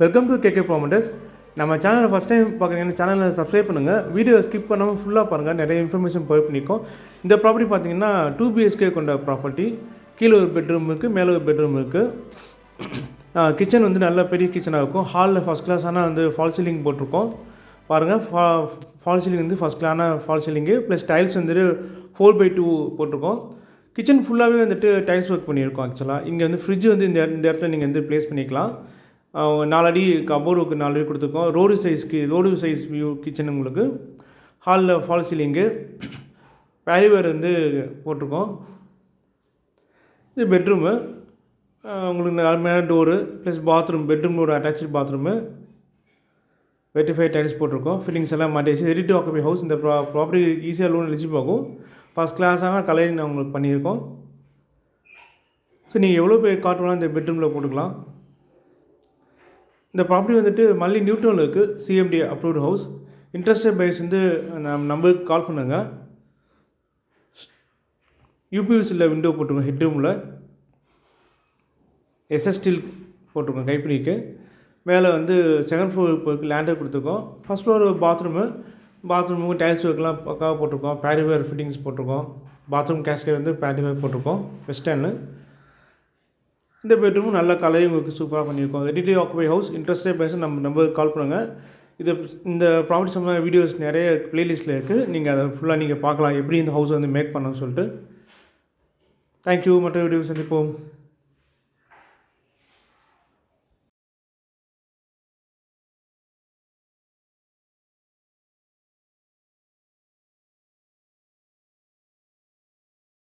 Welcome to KK properties. நம்ம சேனலை first time பார்க்குறீங்கன்னா சேனலை சப்ஸ்கிரைப் பண்ணுங்கள். வீடியோ ஸ்கிப் பண்ணாமல் ஃபுல்லாக பாருங்கள், நிறைய இன்ஃபர்மேஷன் ப்ரொவைட் பண்ணியிருக்கோம். இந்த ப்ராப்பர்ட்டி பார்த்தீங்கன்னா 2 BHK கொண்ட ப்ராப்பர்ட்டி. கீழே ஒரு பெட்ரூம் இருக்குது, மேலே ஒரு பெட்ரூம் இருக்குது. கிச்சன் வந்து நல்ல பெரிய கிச்சனாக இருக்கும். ஹாலில் ஃபஸ்ட் கிளாஸான வந்து ஃபால் சீலிங் போட்டிருக்கோம். பாருங்கள், ஃபால் சீலிங் வந்து ஃபஸ்ட் கிளாஸான ஃபால் சீலிங்கு ப்ளஸ் டைல்ஸ் வந்துட்டு 4x2 போட்டிருக்கோம். கிச்சன் ஃபுல்லாகவே வந்துட்டு டைல்ஸ் ஒர்க் பண்ணியிருக்கோம். ஆக்சுவலாக இங்கே வந்து ஃப்ரிட்ஜ் வந்து இந்த இடத்துல நீங்கள் வந்து ப்ளேஸ் பண்ணிக்கலாம். 4 அடி கபோர்டுக்கு 4 அடி கொடுத்துருக்கோம். ரோடு சைஸ் வியூ கிச்சன் உங்களுக்கு. ஹாலில் ஃபால் சீலிங்கு, பேரிவேர் வந்து போட்டிருக்கோம். இது பெட்ரூமு, உங்களுக்கு மேலே டோரு ப்ளஸ் பாத்ரூம், பெட்ரூம் ஒரு அட்டாச்சு பாத்ரூமு, வெட்டிஃபை டைல்ஸ் போட்டிருக்கோம். ஃபிட்டிங்ஸ் எல்லாம் மாட்டிச்சு. Ready to occupy house. இந்த ப்ராப்பர்ட்டி ஈஸியாக லோன் எலிஜிபிள் ஆகும். ஃபஸ்ட் கிளாஸான கலரிங் நான் உங்களுக்கு பண்ணியிருக்கோம். ஸோ நீங்கள் எவ்வளோ பேர் காட் வேணால் இந்த பெட்ரூமில் போட்டுக்கலாம். இந்த ப்ராப்பர்ட்டி வந்துட்டு மல்லி நியூட்டனில் இருக்குது. CMD approved house. Interested buyers வந்து நம்பருக்கு கால் பண்ணுங்கள். UPVCயில் விண்டோ போட்டிருக்கோம். ஹெட்ரூமில் SS ஸ்டீல் போட்டிருக்கோம் கைப்பிடிக்கு. மேலே வந்து செகண்ட் ஃப்ளோருக்கு லேண்டர் கொடுத்துருக்கோம். ஃபஸ்ட் ஃப்ளோர் பாத்ரூமுக்கு டைல்ஸ் ஒர்க்லாம் பக்காவாக போட்டிருக்கோம். பேரிவேர் ஃபிட்டிங்ஸ் போட்டிருக்கோம். பாத்ரூம் கேஸ்கேட் வந்து பேரிவேர் போட்டிருக்கோம் வெஸ்டர்னு. இந்த பெட்ரூமும் நல்ல கலரிங் உங்களுக்கு சூப்பராக பண்ணியிருக்கோம். Ready to occupy house. Interested person நம்ம நம்பருக்கு கால் பண்ணுங்கள். இந்த ப்ராப்பர்ட்டி சம்மந்தமான வீடியோஸ் நிறைய ப்ளேலிஸ்ட்டில் இருக்குது. நீங்கள் அதை ஃபுல்லாக நீங்கள் பார்க்கலாம், எப்படி இந்த ஹவுஸை வந்து மேக் பண்ணணும்னு சொல்லிட்டு. தேங்க்யூ. மற்ற வீடியோஸ் சந்திப்போம்.